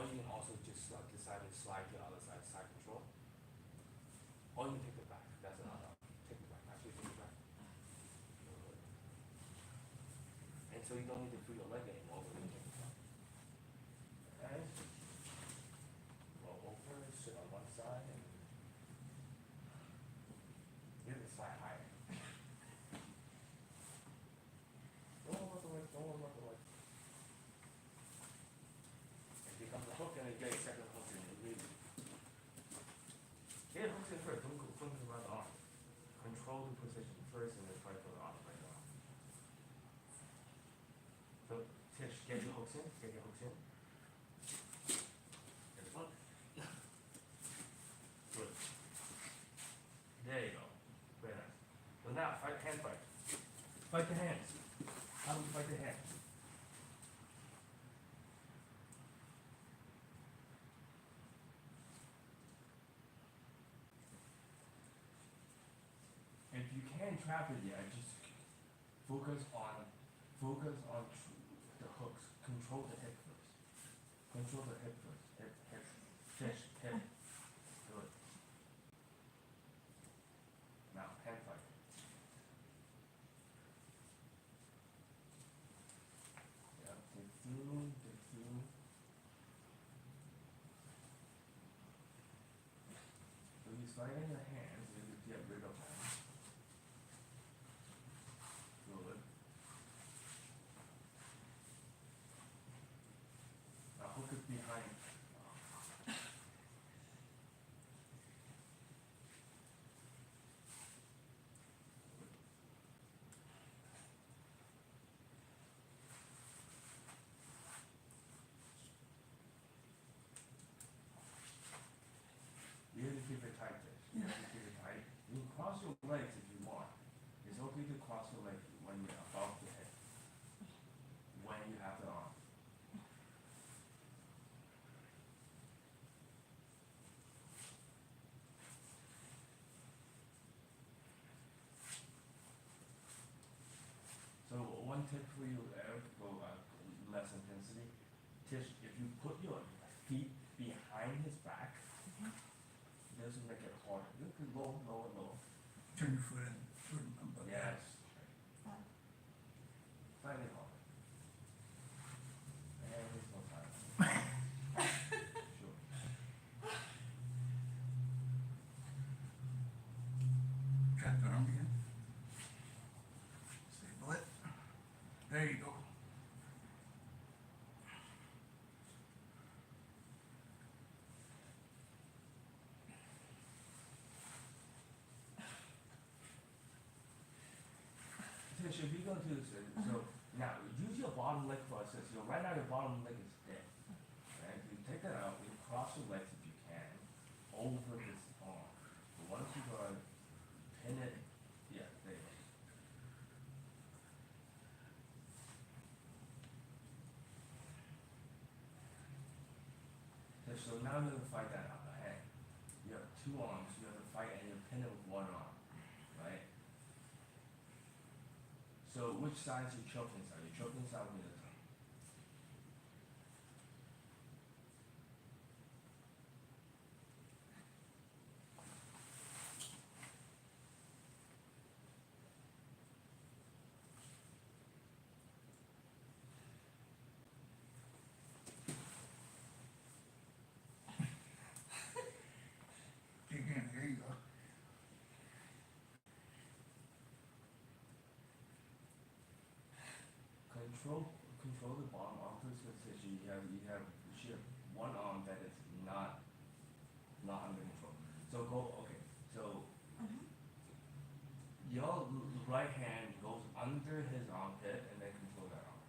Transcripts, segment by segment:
Or you can also just decide to slide to the other side, side control. Or you can take it back. That's another option. Take it back. Actually, take it back. And so you don't need to free your leg anymore when you take it back. And roll over, sit on one side, and you can slide higher. Don't worry about the leg. Don't worry about the leg. And here comes the hook, and you get a second hook in the knee. Get hooks in first. Don't go around the arm. Control the position first, and then try for the arm right now. So, Tish, get your hooks in. Get your hooks in. Get the hook. Good. There you go. Very nice. So now, fight hand fight. Fight the hands. How do we fight the hands? If you can't trap it yet, just focus on the hooks. Control the hip first. Control the hip first. Hip, fish, hip. Good. Now, hand fight. Yeah, dig through. So you slide in your hands, you can get rid of them. Good. Now hook it behind. You have to keep it tight, Tish. You have to keep it tight. You can cross your legs if you want. It's okay to cross your legs when you're above the hip. When you have the arm. So one tip for you, Eric, go less intensity. Tish, if you put your feet behind his back, this will make it harder. You can lower. Turn your foot in. Above that. Yes. Slightly harder. And there's no time. Sure. Trap the arm again. Stable it. There you go. Tish, if you're going to do this, so now use your bottom leg for assist. Right now your bottom leg is dead. Right? You take that out, you cross your legs if you can over this arm. But once you go and pin it, yeah, there you go. Tish, so now you're gonna fight that out hand. You have two arms, you have to fight and you pin it with one arm. Right? So which side is your choking side? Your choking side will be the top. Dig in. There you go. Control the bottom arm first because you have one arm that is not under control. So go okay. So your right hand goes under his armpit and then control that arm.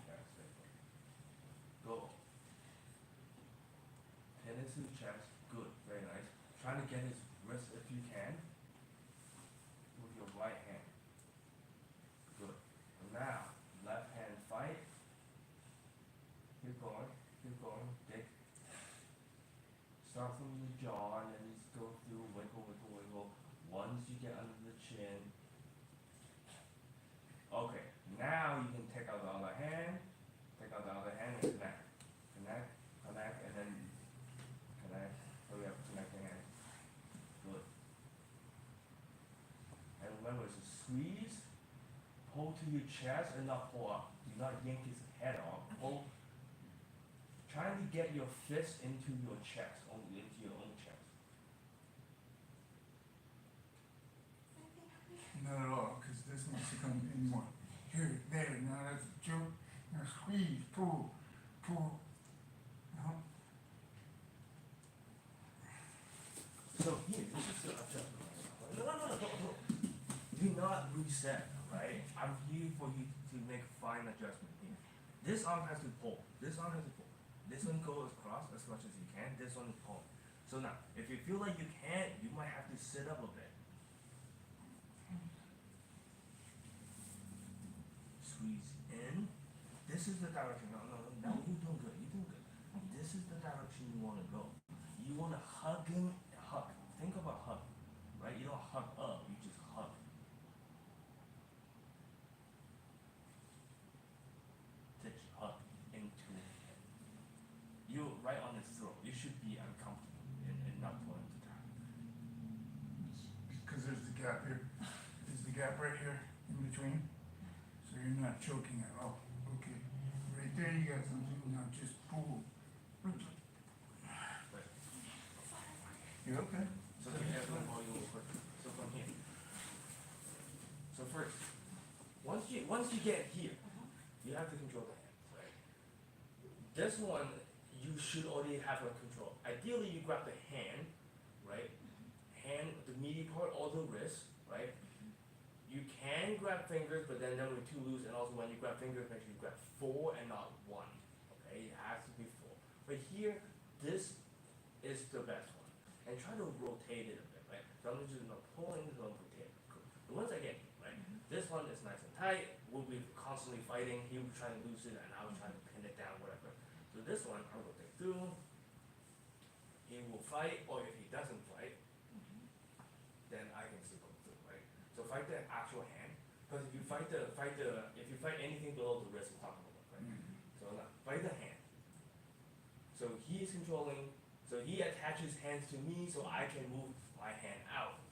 That's it. Go. Pin it to the chest. Good. Very nice. Try to get his wrist if you can. With your right hand. Good. Now, left hand fight. Keep going. Dig. Start from the jaw and then just go through, wiggle. Once you get under the chin. Okay, now now you can take out the other hand, and connect. Connect, and then connect. So we have to connect the hand. Good. And remember, it's a squeeze, pull to your chest and not pull up. Do not yank his head off. Pull. Trying to get your fist into your chest, only into your own chest. Not at all, because this wants to come in more. Here, there, now that's a joke. Now squeeze, pull. No? So here, this is the adjustment. No. Do not reset, right? I'm here for you to make fine adjustment here. This arm has to pull. This one goes across as much as you can. This one is pull. So now, if you feel like you can't, you might have to sit up a bit. Squeeze in. This is the direction. No, you're doing good. This is the direction you want to go. You want to hug him. Hug. Think about hug, right? You don't hug up. You just hug. Touch hug into him. You're right on his throat. You should be uncomfortable and not pulling to down. Because there's the gap here. There's the gap right here in between. So you're not choking at all. Okay. Right there you got something. Now just pull. Right. You okay? So let me add one more little quick. So from here. So first, once you get here, you have to control the hand, right? This one you should already have a control. Ideally, you grab the hand, right? Hand, the meaty part, or the wrist, right? You can grab fingers, but then they're too loose. And also, when you grab fingers, make sure you grab 4 and not 1. Okay, it has to be 4. But here, this is the best one. And try to rotate it a bit, right? So I'm just not pulling, this one rotate. Cool. But once I get here, right? This one is nice and tight. We'll be constantly fighting. He will try to loose it, and I will try to pin it down, whatever. So this one, I'll rotate through. He will fight, or if he doesn't fight, then I can still go through, right? So fight the actual hand, because if you fight anything below the wrist, we're talking about, right? So now, fight the hand. So he is controlling. So he attaches hands to me, so I can move my hand out.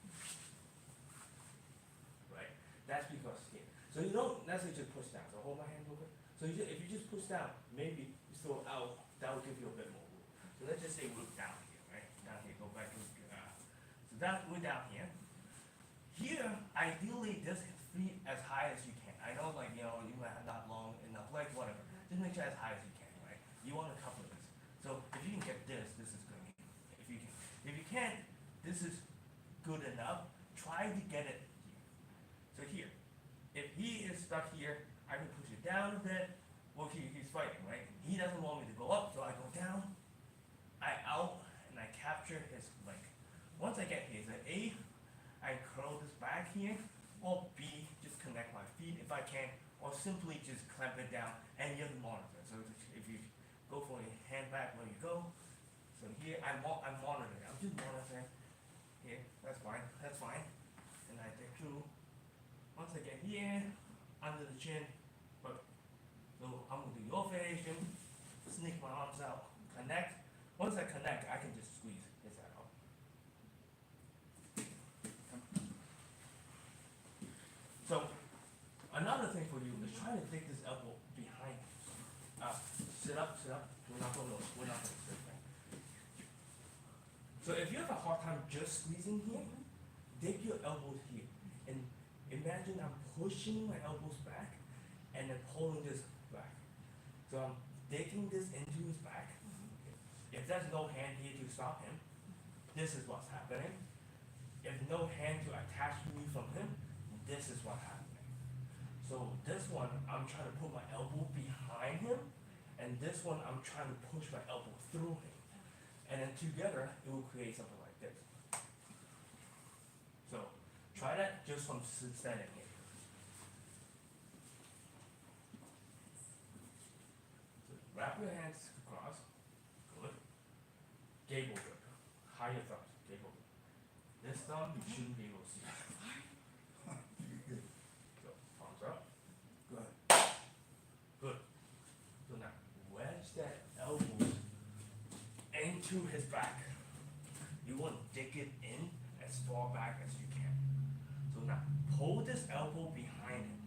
Right? That's because here. So you don't necessarily just push down. So hold my hand real quick. So if you just push down, maybe you throw it out. That will give you a bit more room. So let's just say we're down here, right? Down here, go back to so that we're down here. Here, ideally, just feet as high as you can. I know, like, you might have not long enough legs, whatever. Just make sure as high as you can, right? You want to cover this. So if you can get this is good. If you can. If you can't, this is good enough. Try to get it here. So here, if he is stuck here, I can push it down a bit. Well, he's fighting, right? He doesn't want me to go up, so I go down. I out, and I capture his leg. Once I get here, so A, I curl this back here, or B, just connect my feet if I can, or simply just clamp it down, and you have to monitor. So if you go for your hand back where you go. So here, I'm monitoring. I'm just monitoring. Here, that's fine. And I take through. Once I get here, under the chin, but so I'm gonna do your variation, sneak my arms out, connect. Once I connect, I can just squeeze his head out. So another thing for you is try to take this elbow behind. Sit up. We're not gonna sit there. So if you have a hard time just squeezing here, dig your elbows here. And imagine I'm pushing my elbows back and then pulling this back. So I'm digging this into his back. If there's no hand here to stop him, this is what's happening. If no hand to attach me from him, this is what's happening. So this one, I'm trying to put my elbow behind him, and this one, I'm trying to push my elbow through him. And then together, it will create something like this. So try that just from standing here. So wrap your hands across. Good. Gable grip. Higher thumbs. Gable grip. This thumb, you shouldn't be able to see. So palms up. Good. into his back. You want to dig it in as far back as you can. So now, pull this elbow behind him.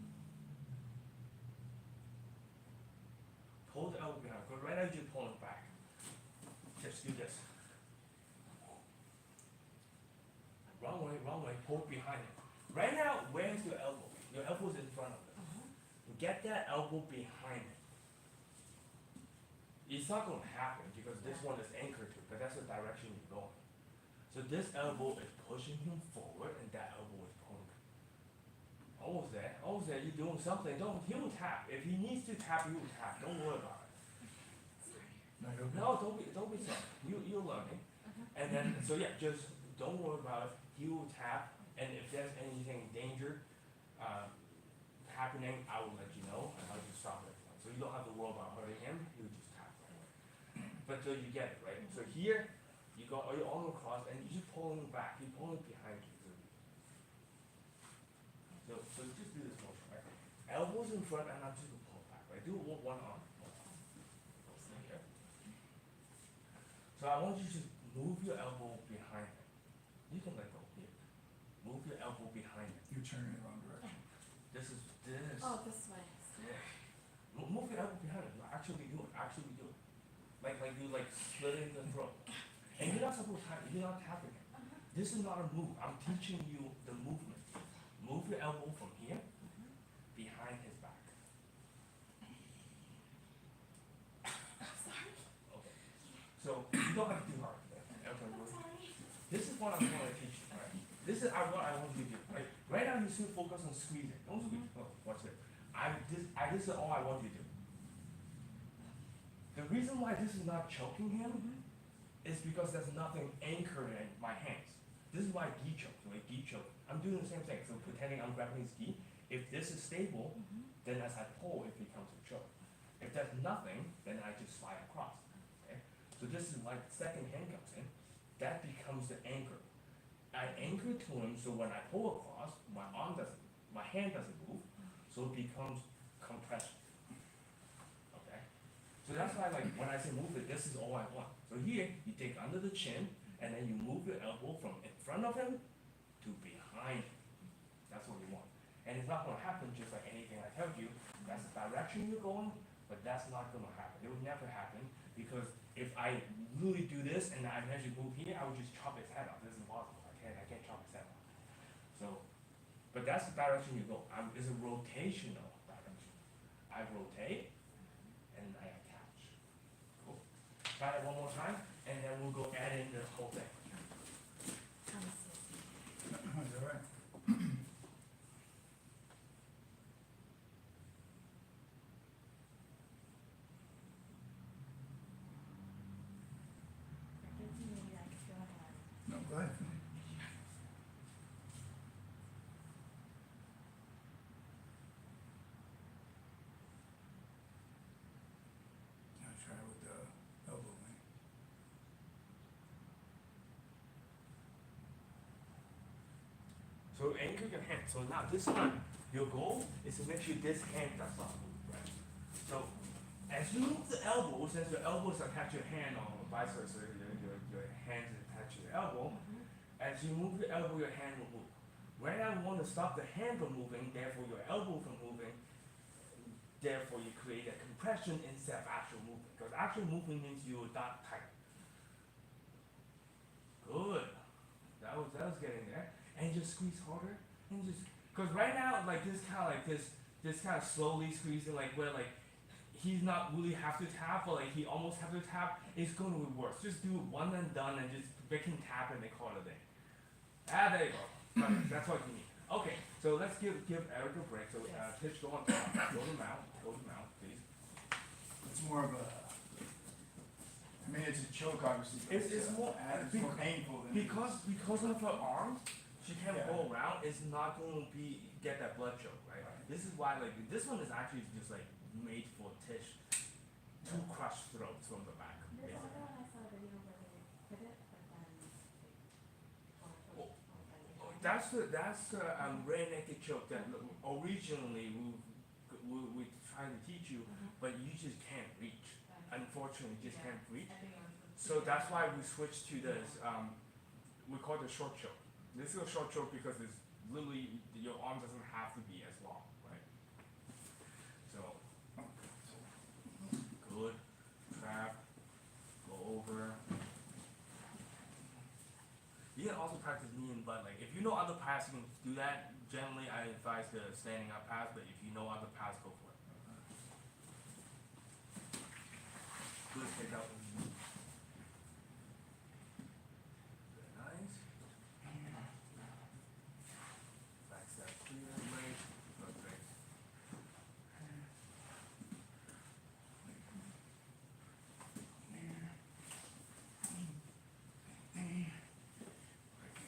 Pull the elbow behind him. Because right now you're just pulling back. Just do this. Wrong way, pull behind him. Right now, where's your elbow? Your elbow's in front of him. Get that elbow behind him. It's not going to happen because this one is anchored to, but that's the direction you're going. So this elbow is pushing him forward and that elbow is pulling him. Almost there, you're doing something. He will tap. If he needs to tap, he will tap. Don't worry about it. No, don't be sorry. You're learning. And then, so yeah, just don't worry about it. He will tap, and if there's anything danger happening, I will let you know, and I'll just stop it. So you don't have to worry about hurting him. He'll just tap right away. But so you get it, right? So here, you got all your arm across, and you're just pulling back. You're pulling behind you. So just do this motion, right? Elbows in front, and I'm just gonna pull back, right? Do it with one arm. Okay. So I want you to just move your elbow behind him. You can let go here. Move your elbow behind him. You're turning in the wrong direction. This. Oh, this way. Yeah. Move your elbow behind him. Actually do it. Like you slitting the throat. And you're not supposed to. You're not tapping him. This is not a move. I'm teaching you the movement. Move your elbow from here behind his back. Sorry. Okay. So you don't have to do hard. Okay. This is what I'm going to teach you, right? This is what I want you to do, right? Right now you still focus on squeezing. Don't squeeze. Oh, watch it. This is all I want you to do. The reason why this is not choking him is because there's nothing anchored in my hands. This is why gi choke, like gi choke. I'm doing the same thing. So pretending I'm grabbing his gi. If this is stable, then as I pull, it becomes a choke. If there's nothing, then I just slide across. Okay? So this is why the second hand comes in. That becomes the anchor. I anchor to him, so when I pull across, my hand doesn't move, so it becomes compression. Okay? So that's why, like, when I say move it, this is all I want. So here, you take under the chin, and then you move your elbow from in front of him to behind him. That's what you want. And it's not going to happen just like anything I tell you. That's the direction you're going, but that's not going to happen. It would never happen, because if I really do this and I actually move here, I would just chop his head off. This is impossible. I can't chop his head off. So, but that's the direction you go. It's a rotational direction. I rotate and I attach. Cool. Try it one more time, and then we'll go add in the whole thing. Is that right? No, go ahead. I'll try with the elbow thing. So anchor your hand. So now this time, your goal is to make sure this hand does not move, right? So as you move the elbow, since your elbows attach your hand or vice versa, your hands attach your elbow, as you move the elbow, your hand will move. When I want to stop the hand from moving, therefore your elbow from moving, therefore you create a compression instead of actual movement. Because actual movement means you're not tight. Good. That was getting there. And just squeeze harder. And just, because right now, like this kind of slowly squeezing, like where like he's not really have to tap, but like he almost have to tap, it's going to be worse. Just do it one and done, and just they can tap and they call it a day. There you go. Right, that's what you need. Okay, so let's give Eric a break. So Tish, go on top. Go to mount, please. It's more of a, I mean, it's a choke, obviously. But It's more painful than because of her arms, she can't Yeah. go around. It's not going to get that blood choke, right? This is why like this one is actually just like made for Tish to crush throats from the back. There's basically. another one I saw a video where they put it, but then. That's the rear naked choke that originally we trying to teach you, but you just can't reach. Unfortunately, you just can't reach. I think it was So that's why we switched to this, we call it a short choke. This is a short choke because it's literally, your arm doesn't have to be as long, right? So, good, trap, go over. You can also practice knee and butt. Like if you know other paths, you can do that. Generally, I advise the standing up path, but if you know other paths, go for it. Good, take out the knee. Very nice. Back step clear, leg, perfect.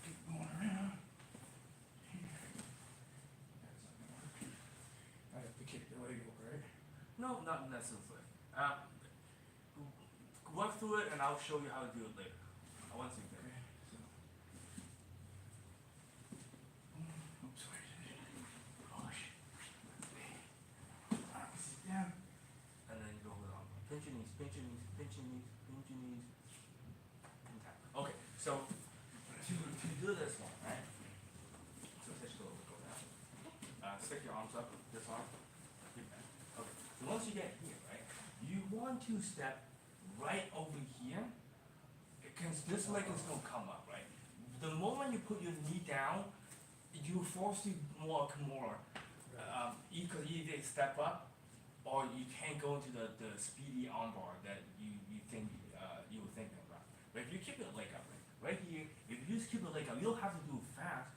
Keep going around. I have to kick the leg over, right? No, not necessarily. Work through it, and I'll show you how to do it later. Once you get it. So. Oops, where is it? Gosh. Sit down. And then go with on. Pinch your knees, pinch your knees, pinch your knees, pinch your knees. And tap. Okay, so to do this one, right? So let's go down. Stick your arms up, this arm. Keep that. Okay. So once you get here, right? You want to step right over here. Because this leg is gonna come up, right? The moment you put your knee down, you're forced to walk more. You could either step up, or you can't go into the speedy armbar that you think you were thinking about. But if you keep your leg up, right here, if you just keep the leg up, you don't have to do it fast.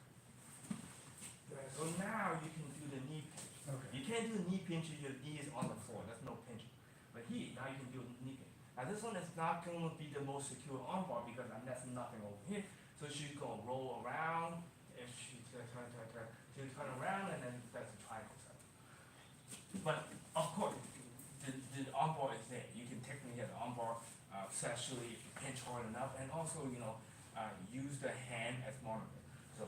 So now you can do the knee pinch. Okay. You can't do the knee pinch if your knee is on the floor. That's no pinching. But here, now you can do a knee pinch. Now this one is not going to be the most secure armbar because there's nothing over here. So she's going to roll around. If she turn, she'll turn around, and then that's a triangle set. But of course, the armbar is there. You can technically have the armbar, especially if you pinch hard enough, and also use the hand as monitor. So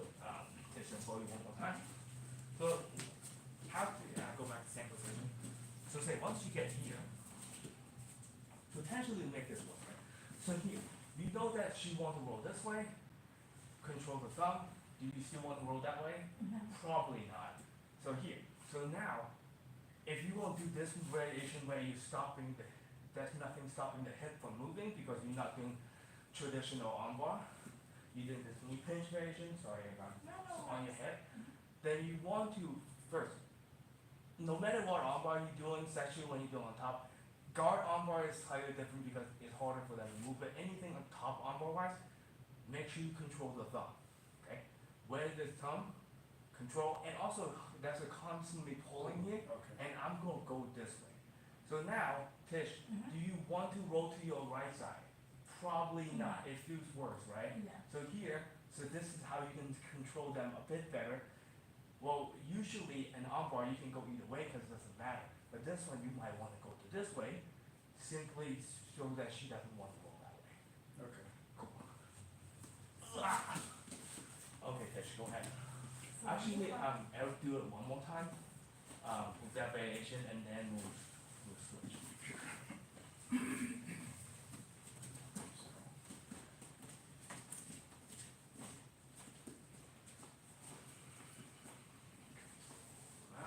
just show you one more time. So how to go back to same position. So say once you get here, potentially make this work, right? So here, you know that she wants to roll this way. Control the thumb. Do you still want to roll that way? No. Probably not. So here, so now, if you will do this variation where you're stopping there's nothing stopping the hip from moving because you're not doing traditional armbar. You did this knee pinch variation, sorry about on your hip. Then you want to first, no matter what armbar you're doing, especially when you're doing on top, guard armbar is slightly different because it's harder for them to move. But anything on top armbar wise, make sure you control the thumb. Okay, where the thumb control, and also that's a constantly pulling here. Okay. And I'm gonna go this way. So now, Tish, do you want to roll to your right side? Probably not. It feels worse, right? Yeah. So here, so this is how you can control them a bit better. Well, usually an armbar you can go either way because it doesn't matter. But this one you might want to go to this way, simply so that she doesn't want to go that way. Okay. Cool. Okay, Tish, go ahead. Actually, I'll do it one more time with that variation, and then we'll switch.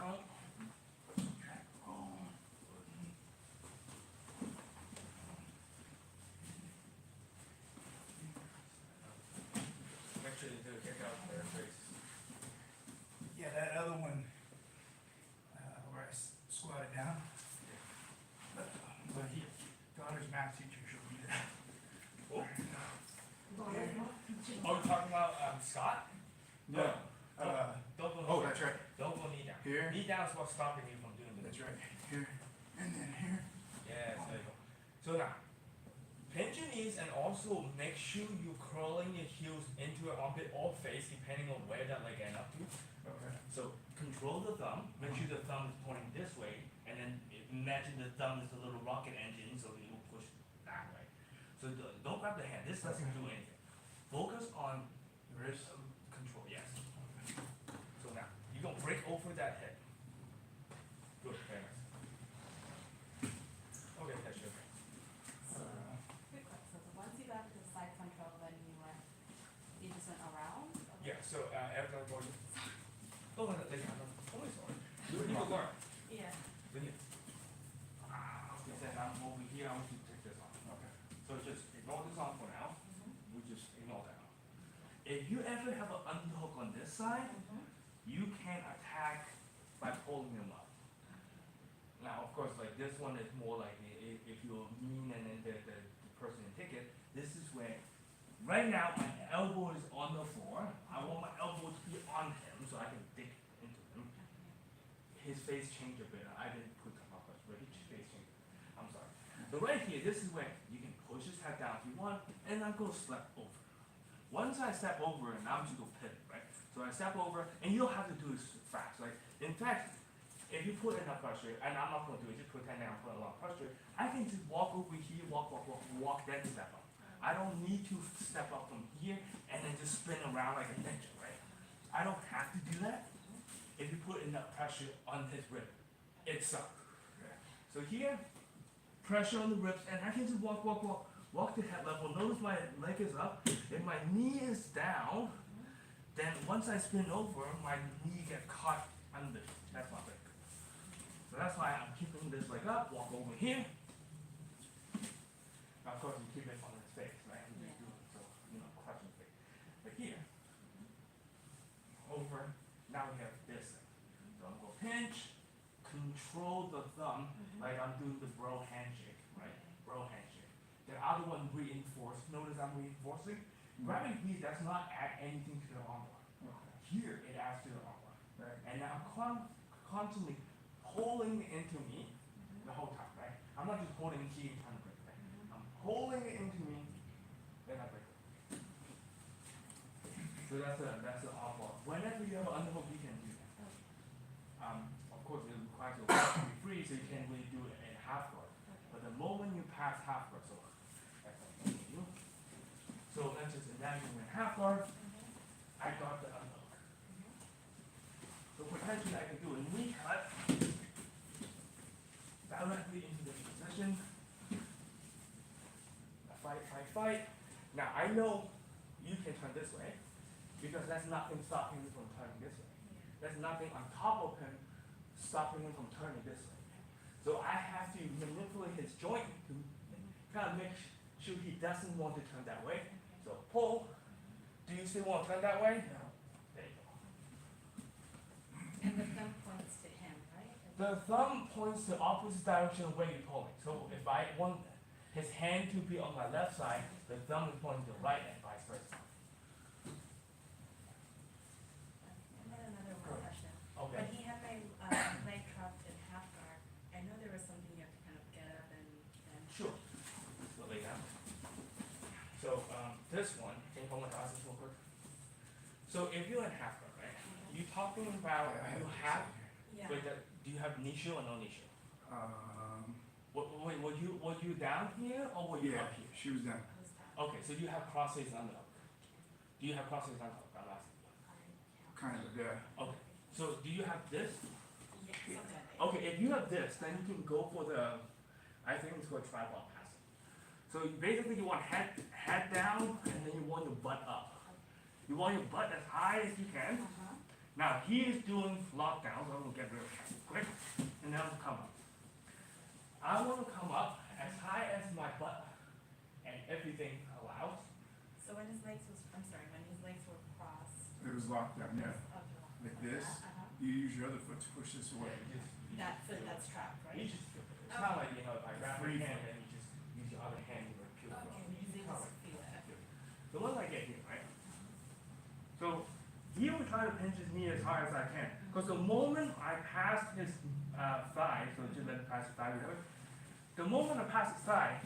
Round. Make sure you do a kick out there, face. Yeah, that other one, where I squatted down. But he, daughter's math teacher showed me that. Oh, you're talking about Scott? No. Don't go. Oh, that's right. Don't go knee down. Here. Knee down is what's stopping you from doing this. That's right. Here, and then here. Yes, there you go. So now, bend your knees and also make sure you're curling your heels into your armpit or face, depending on where that leg end up to. Okay. So control the thumb. Make sure the thumb is pointing this way, and then imagine the thumb is a little rocket engine, so it will push that way. So don't grab the hand. This doesn't do anything. Focus on Wrist. control. Yes. So now you're gonna break over that head. Good. Very nice. Okay, that's your. Quick question, so the one If you ever have an underhook on this side, you can attack by pulling them up. Now, of course, like this one is more like if you're mean and then the person in ticket, this is where, right now my elbow is on the floor. I want my elbow to be on him so I can dig into him. His face changed a bit. I didn't put him up, but his face changed. I'm sorry. So right here, this is where you can push his head down if you want, and I'm gonna step over. Once I step over, and I'm just gonna pivot, right? So I step over, and you don't have to do this fast. Like, in fact, if you put enough pressure, and I'm not gonna do it, just pretend that I'm putting a lot of pressure, I can just walk over here, walk, then step up. I don't need to step up from here and then just spin around like a ninja, right? I don't have to do that if you put enough pressure on his rib itself. So here, pressure on the ribs, and I can just walk to head level. Notice my leg is up. If my knee is down, then once I spin over, my knee gets caught under. That's my leg. So that's why I'm keeping this leg up, walk over here. Now, of course, you keep it on his face, right? You do it so, crushing face. But here, over, now we have this thing. So I'm going to pinch, control the thumb, like I'm doing the bro handshake, right? Bro handshake. The other one reinforce. Notice I'm reinforcing. Grabbing here does not add anything to the armbar. Here, it adds to the armbar. Right? And now I'm constantly pulling into me the whole time, right? I'm not just holding key and trying to break it, right? I'm pulling it into me, then I break it. So that's the armbar. Whenever you have an underhook, you can do that. Of course, it requires your leg to be free, so you can't really do it in half guard. But the moment you pass half guard, so that's what I'm going to do. So let's just imagine we're in half guard. I got the underhook. So potentially I can do a knee cut directly into the position. Fight. Now I know you can turn this way because there's nothing stopping you from turning this way. There's nothing on top of him stopping him from turning this way. So I have to manipulate his joint to kind of make sure he doesn't want to turn that way. So pull. Do you still want to turn that way? No. There you go. And the thumb points to him, right? The thumb points the opposite direction of where you're pulling. So if I want his hand to be on my left side, the thumb is pointing to the right and vice versa. And then another one question. Okay. When he had my leg dropped in half guard, I know there was something you have to kind of get up and Sure. So lay down. So this one, can you hold my glasses real quick? So if you're in half guard, right? You talking about you have yeah. wait, do you have knee shield or no knee shield? Wait, were you down here or were you up here? She was down. I was down. Okay, so you have crossface underhook. Do you have crossface underhook? I'm asking you. Kind of, yeah. Okay, so do you have this? Yeah, something like that. Okay, if you have this, then you can go for the, I think it's called tripod passing. So basically you want head down and then you want your butt up. You want your butt as high as you can. Now he is doing lockdown, so I'm gonna get rid of it quick, and then I'll come up. I want to come up as high as my butt and everything allows. So when his legs was, I'm sorry, when his legs were crossed. It was locked down, yeah. Like this. You use your other foot to push this away. That foot that's trapped, right? You just, it's not like, if I grab your hand and you just use your other hand to peel it off. Okay, You you just just feel it. So once I get here, right? So here we try to pinch his knee as hard as I can. Because the moment I pass his thigh, so just let it pass his thigh, whatever. The moment I pass his thigh,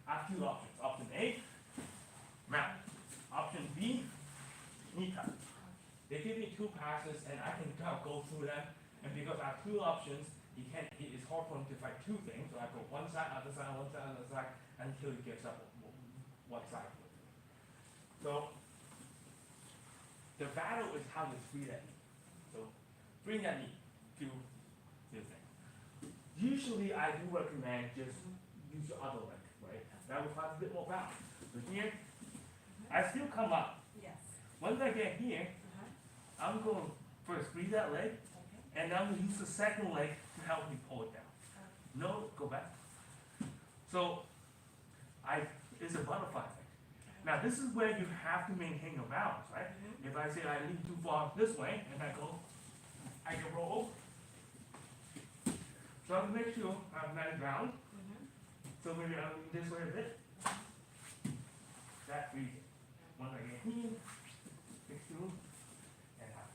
I have two options. Option A, mount. Option B, knee cut. They give me two passes and I can kind of go through them. And because I have two options, it's hard for him to fight two things. So I go one side, other side, one side, other side, until he gives up one side. So the battle is how to free that knee. So free that knee to this thing. Usually I do recommend just use your other leg, right? That requires a bit more balance. So here, I still come up. Yes. Once I get here, I'm going to first free that leg, Okay. and I'm going to use the second leg to help me pull it down. No, go back. So it's a butterfly thing. Now this is where you have to maintain your balance, right? Mhm. If I say I lean too far this way and I can roll. So I have to make sure I'm not ground. Mhm. So maybe I'll lean this way a bit. That frees it. Once I get here, fix through, and out.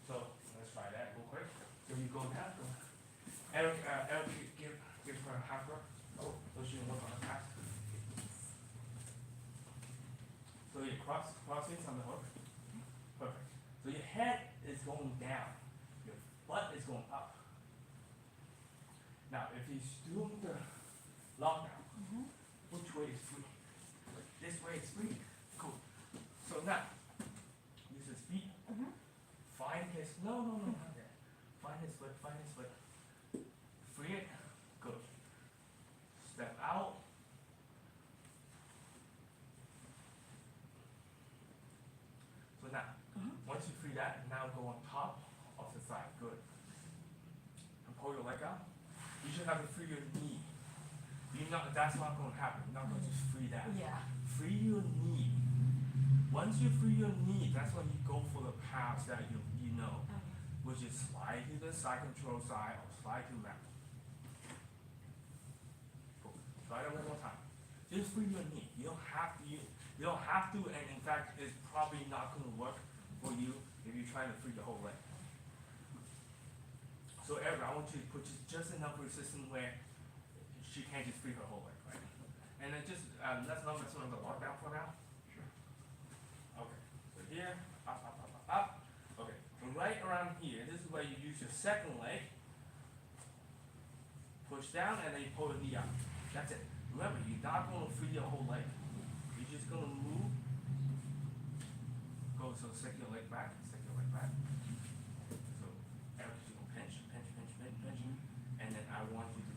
So let's try that real quick. So you go down. Eric, give her a half rub. Oh, so she can work on the pass. So you crossface on the hook. Perfect. So your head is going down. Your butt is going up. Now, if he's doing the lockdown, which way is free? This way is free. Cool. So now, use his feet. Find his, no, not that. Find his foot. Free it. Good. Step out. So now, once you free that, now go on top of the thigh. Good. And pull your leg out. You should have to free your knee. That's not going to happen. You're not going to just free that. Yeah. Free your knee. Once you free your knee, that's when you go for the pass that you know, which is slide to the side control side or slide to left. Cool. Try that one more time. Just free your knee. You don't have to, and in fact, it's probably not going to work for you if you're trying to free the whole leg. So Eric, I want you to put just enough resistance where she can't just free her whole leg, right? And then just, let's not mess around the lockdown for now. Sure. Okay, so here, up. Okay, and right around here, this is where you use your second leg. Push down and then you pull the knee out. That's it. Remember, you're not going to free your whole leg. You're just going to move. Go, so stick your leg back. So, Eric, you go pinch. And then I want you to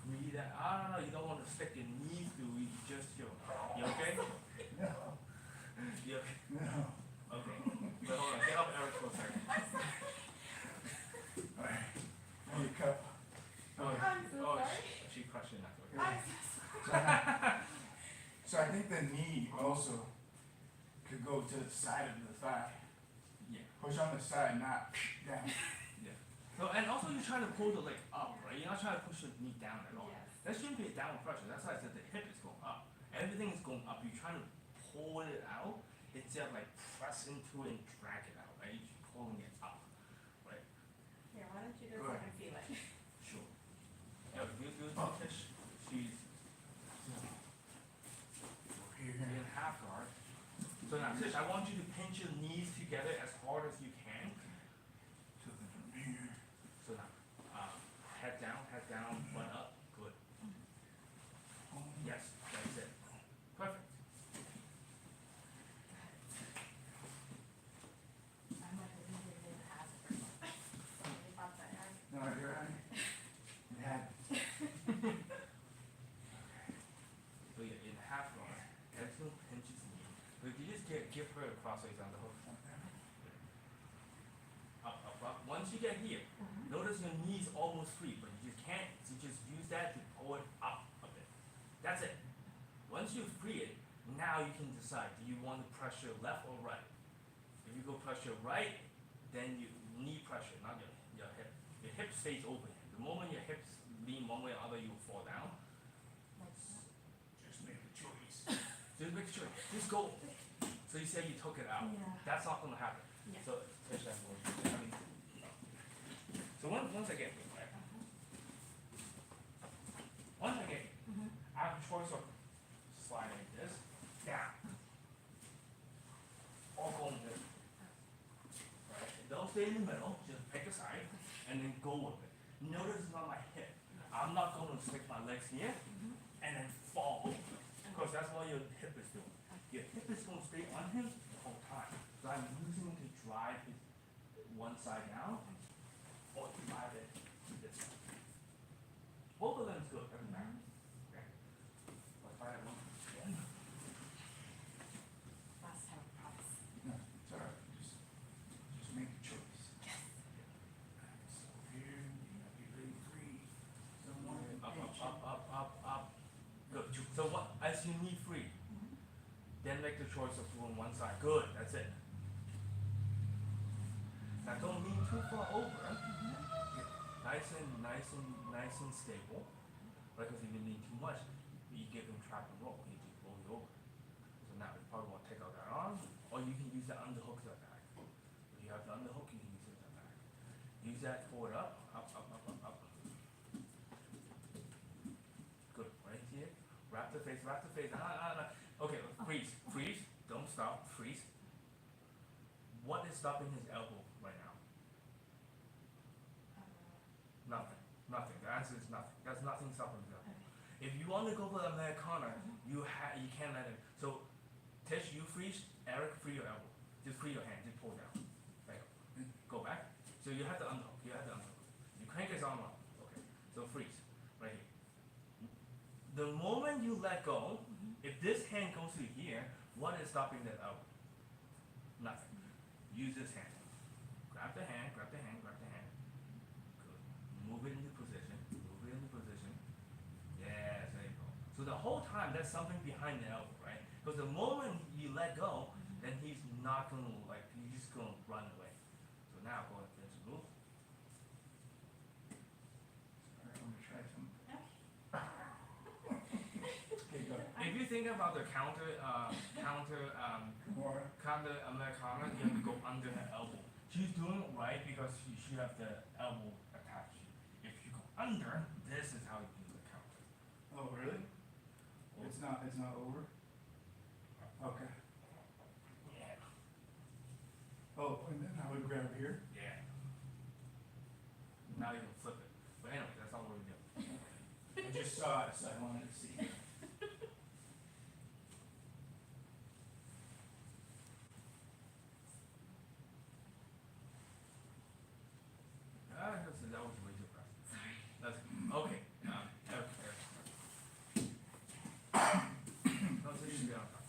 free that. No, you don't want to stick your knees through. You just chill. You okay? No. You okay? No. Okay. But hold on, get up Eric for a second. Alright. Now your cup. I'm so sorry. She crushed it. I'm so sorry. So I think the knee also could go to the side of the thigh. Yeah. Push on the side, not down. Yeah. So, and also you're trying to pull the leg up, right? You're not trying to push your knee down at all. Yes. That shouldn't be a downward pressure. That's why I said the hip is going up. Everything is going up. You're trying to pull it out instead of like press into it and drag it out, right? You're pulling it up, right? Here, why don't you do Go it ahead. and feel it? Sure. Yeah, do fish. She's Here. in half guard. So now, Tish, I want you to pinch your knees together as hard as you can. So then from here. So now, head down, butt up. Good. Yes, that's it. Perfect. I'm like a really good hazard. Really thought that hard. No, you're right. It happens. So yeah, in half guard, excellent pinches knee. But if you just give her a crossways on the hook. Up. Once you get here, notice your knee's almost free, but you just can't. So just use that to pull it up a bit. That's it. Once you free it, now you can decide, do you want to pressure left or right? If you go pressure right, then you knee pressure, not your hip. Your hip stays open. The moment your hips lean one way or other, you will fall down. Just make a choice. Just make sure. Just go. So you say you took it out. Yeah. That's not going to happen. Yeah. So touch that for you. So once I get here, right? Once I get here, I have a choice of sliding this down or going this way. Right? Don't stay in the middle. Just pick a side and then go with it. Notice it's not my hip. I'm not going to stick my legs here and then fall over. Because that's what your hip is doing. Your hip is going to stay on him the whole time. So I'm using it to drive his one side down or to drive it to this side. Both of them is good, doesn't matter. Okay? Let's try that one again. Last time, I promise. No, it's alright. Just make a choice. Yes. So here, you have your leg free. Someone Up. pinch. Good. So what? As you knee free, make the choice of doing one side. Good, that's it. Now don't lean too far over. Nice and stable. Because if you lean too much, you get them trapped and roll. You just roll it over. So now you probably want to take out that arm, or you can use the underhook to the back. If you have the underhook, you can use it to the back. Use that forward up. Good, right here. Wrap the face. Okay, freeze. Don't stop, freeze. What is stopping his elbow right now? Nothing. The answer is nothing. There's nothing stopping his elbow. If you want to go for the Americana, you can't let him. So, Tish, you freeze. Eric, free your elbow. Just free your hand. Just pull down. Right. Go back. So you have to unhook. You crank his arm up. Okay. So freeze. Right here. The moment you let go, if this hand goes to here, what is stopping that elbow? Nothing. Use this hand. Grab the hand. Good. Move it into position. Yes, there you go. So the whole time, there's something behind the elbow, right? Because the moment you let go, then he's not going to, he's just going to run away. So now, go ahead and finish the move. Alright, I'm gonna try some. Okay. Okay, go. If you think about the counter Americana, you have to go under her elbow. She's doing it right because she has the elbow attached. If you go under, this is how you do the counter. Oh, really? It's not over? Okay. Yeah. Oh, and then I would grab here? Yeah. Now you can flip it. But anyway, that's all we're doing. I just saw it, so I wanted to see. That was way too fast. Sorry. That's okay. Okay. No, so you should be on top.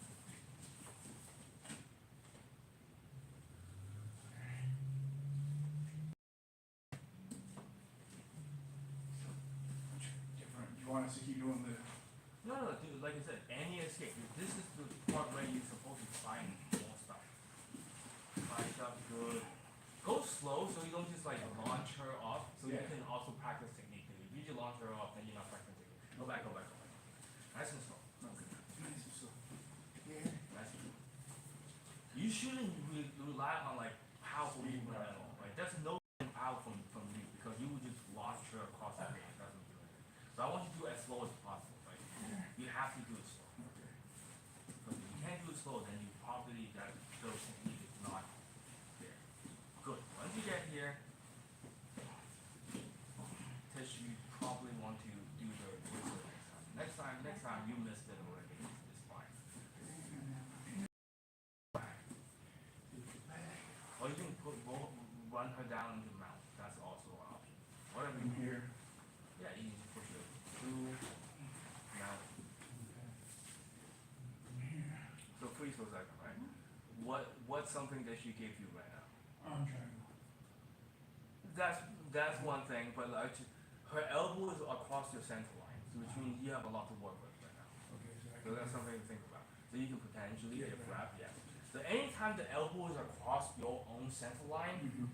Different. You want us to keep doing the? No, dude. Like I said, any escape. This is the part where you're supposed to find more stuff. Find stuff good. Go slow so you don't just launch her off. So Yeah. you can also practice technique. If you just launch her off, then you're not practicing technique. Go back. Nice and slow. Okay. Nice and slow. Yeah. Nice and slow. You shouldn't rely on powerful movement at all. Right? There's no power from you because you would just launch her across that way. It doesn't do anything. So I want you to do it as slow as possible. Right? You have to do it slow. Okay. Because if you can't do it slow, then you probably that those technique is not there. Good. Once you get here, Tish, you probably want to do the whistle next time. Next time you missed it already. It's fine. Or you can run her down into mount. That's also an option. Whatever From you here. Yeah, you can just push it through mount. From here. So freeze for a second, right? What's something that she gave you right now? Arm triangle. That's one thing, but her elbow is across your center line, so which means you have a lot to work with right now. Okay, so I So that's something to think about. So you can potentially Yeah, get right. wrapped, yeah. So anytime the elbow is across your own center line, Mm-hmm.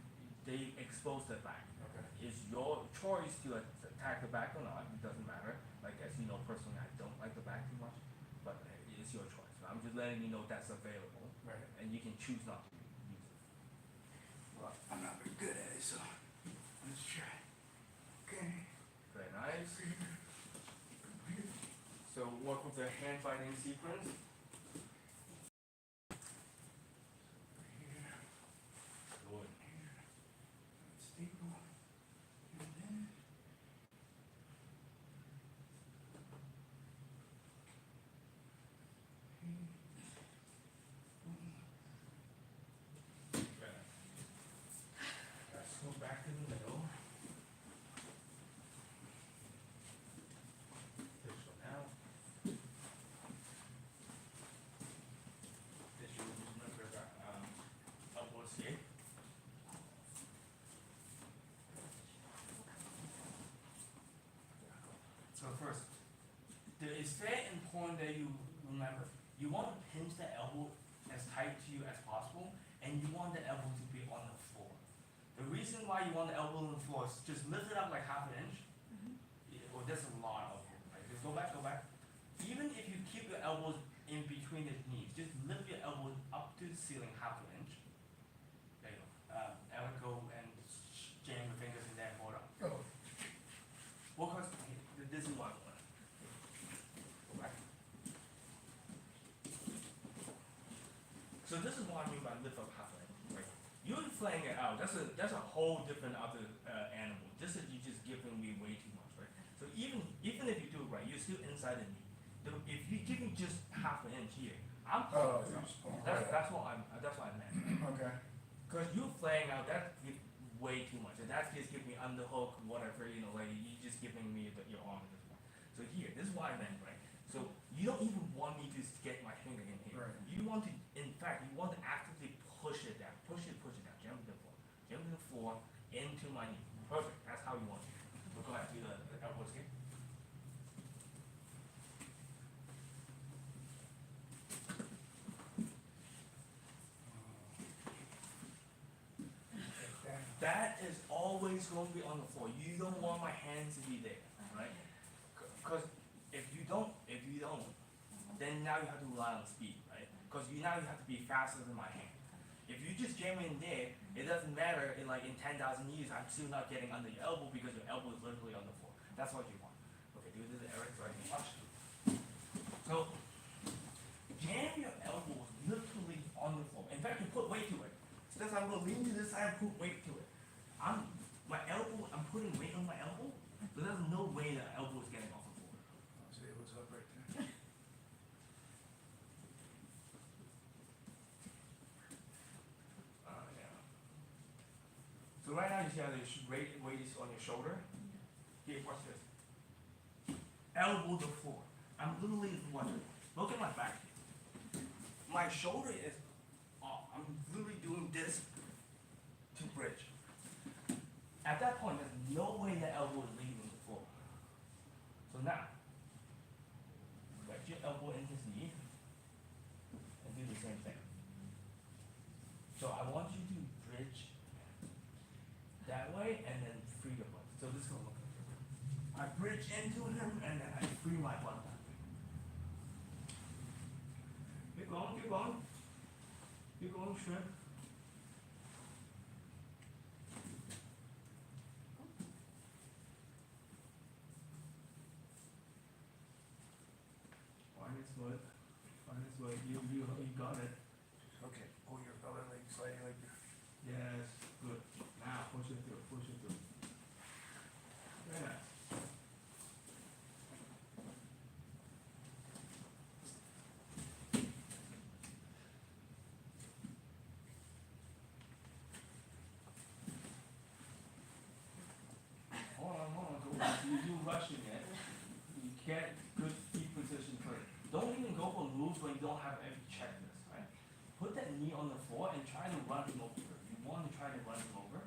they expose the back. Okay. It's your choice to attack the back or not. It doesn't matter. As you know, personally, I don't like the back too much, but it's your choice. So I'm just letting you know that's available, Right. and you can choose not to use it. Well, I'm not very good at it, so let's try. Okay. Very nice. So work with the hand fighting sequence. Here. Good. Staple. And then. Let's go back to the middle. This one out. This you remember that elbow escape. So first, it's very important that you remember you want to pinch the elbow as tight to you as possible, and you want the elbow to be on the floor. The reason why you want the elbow on the floor is just lift it up like half an inch. Well, that's a lot of it. Right? Just go back, go back. Even if you keep your elbows in between the knees, just lift your elbows up to the ceiling half an inch. There you go. Eric, go and jam your fingers in there and hold up. Oh, Well, cause this is what I want. Go back. So this is what I mean by lift up half an inch. Right? You're flaying it out. That's a whole different other animal. This is you just giving me way too much, right? So even if you do it right, you're still inside the knee. If you're giving just half an inch here, I'm oh, pulling you're just pulling that's right that's what I meant. Okay. Cause you flaying out, that's way too much. And that's just giving me underhook, whatever, like you just giving me your arm at this point. So here, this is what I meant, right? So you don't even want me to get my finger in here. Right. You want to, in fact, you want to actively push it down, down, jump to the floor, into my knee. Perfect, that's how you want it. So go ahead, do the elbow escape. That is always going to be on the floor. You don't want my hands to be there, right? Because if you don't, then now you have to rely on speed, right? Because now you have to be faster than my hand. If you just jam in there, it doesn't matter. In 10,000 years, I'm still not getting under your elbow because your elbow is literally on the floor. That's what you want. Okay, do this, Eric, so I can watch. So jam your elbows literally on the floor. In fact, you put weight to it. So that's why I'm going to lean to this side and put weight to it. I'm putting weight on my elbow, so there's no way the elbow is getting off the floor. I'll see what's up right there. Yeah. So right now you see how the weight is on your shoulder? Here, watch this. Elbow the floor. I'm literally watching. Look at my back here. My shoulder is off. I'm literally doing this to bridge. At that point, there's no way the elbow is leaving the floor. So now, wedge your elbow in his knee and do the same thing. So I want you to bridge that way and then free your butt. So this is gonna look like this. I bridge into him and then I free my butt that way. Keep going, keep going. Keep going, shrimp. Fine as well. You got it. Okay, pull your other leg slightly like that. Yes, good. Now push it through, push it through. Very nice. Hold on, go. You're rushing it. You can't keep position first. Don't even go for moves when you don't have every checklist, right? Put that knee on the floor and try to run him over. You want to try to run him over.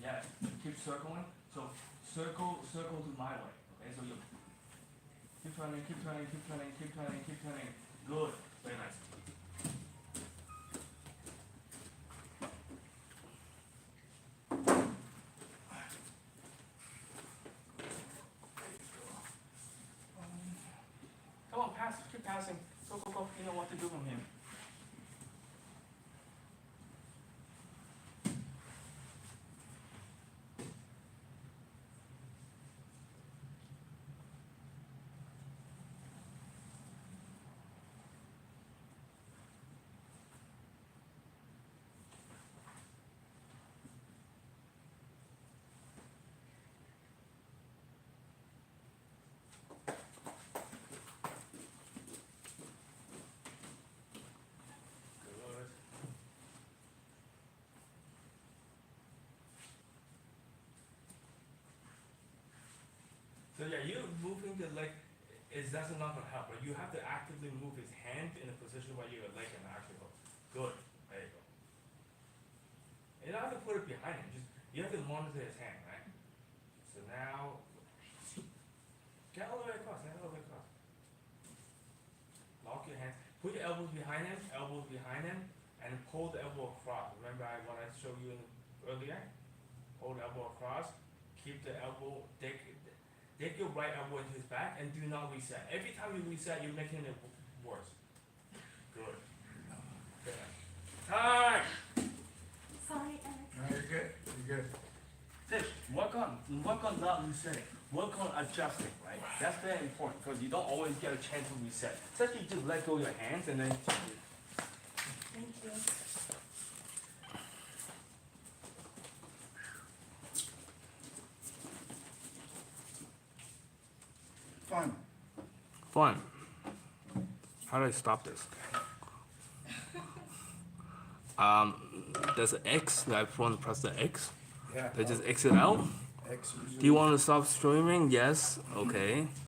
Yeah, keep circling. So circle to my way. Okay, so you keep turning. Good. Very nice. Come on, pass. Keep passing. Go. You know what to do from here. Good. So yeah, you moving the leg that's not gonna help, right? You have to actively move his hand in a position where your leg can actually go. Good. There you go. You don't have to put it behind him, just you have to monitor his hand, right? So now get all the way across, Lock your Put your elbows behind him, and pull the elbow across. Remember what I showed you earlier? Hold the elbow across. Keep the elbow, dig your right elbow into his back, and do not reset. Every time you reset, you're making it worse. Good. Time! Sorry, Alex. No, you're good, you're good. This, work on not resetting. Work on adjusting, right? That's very important because you don't always get a chance to reset. Especially just let go of your hands and then. Thank you. Fun. Fun. How do I stop this? There's an X. I want to press the X. Yeah. I just exit out. X usually. Do you want to stop streaming? Yes. Okay.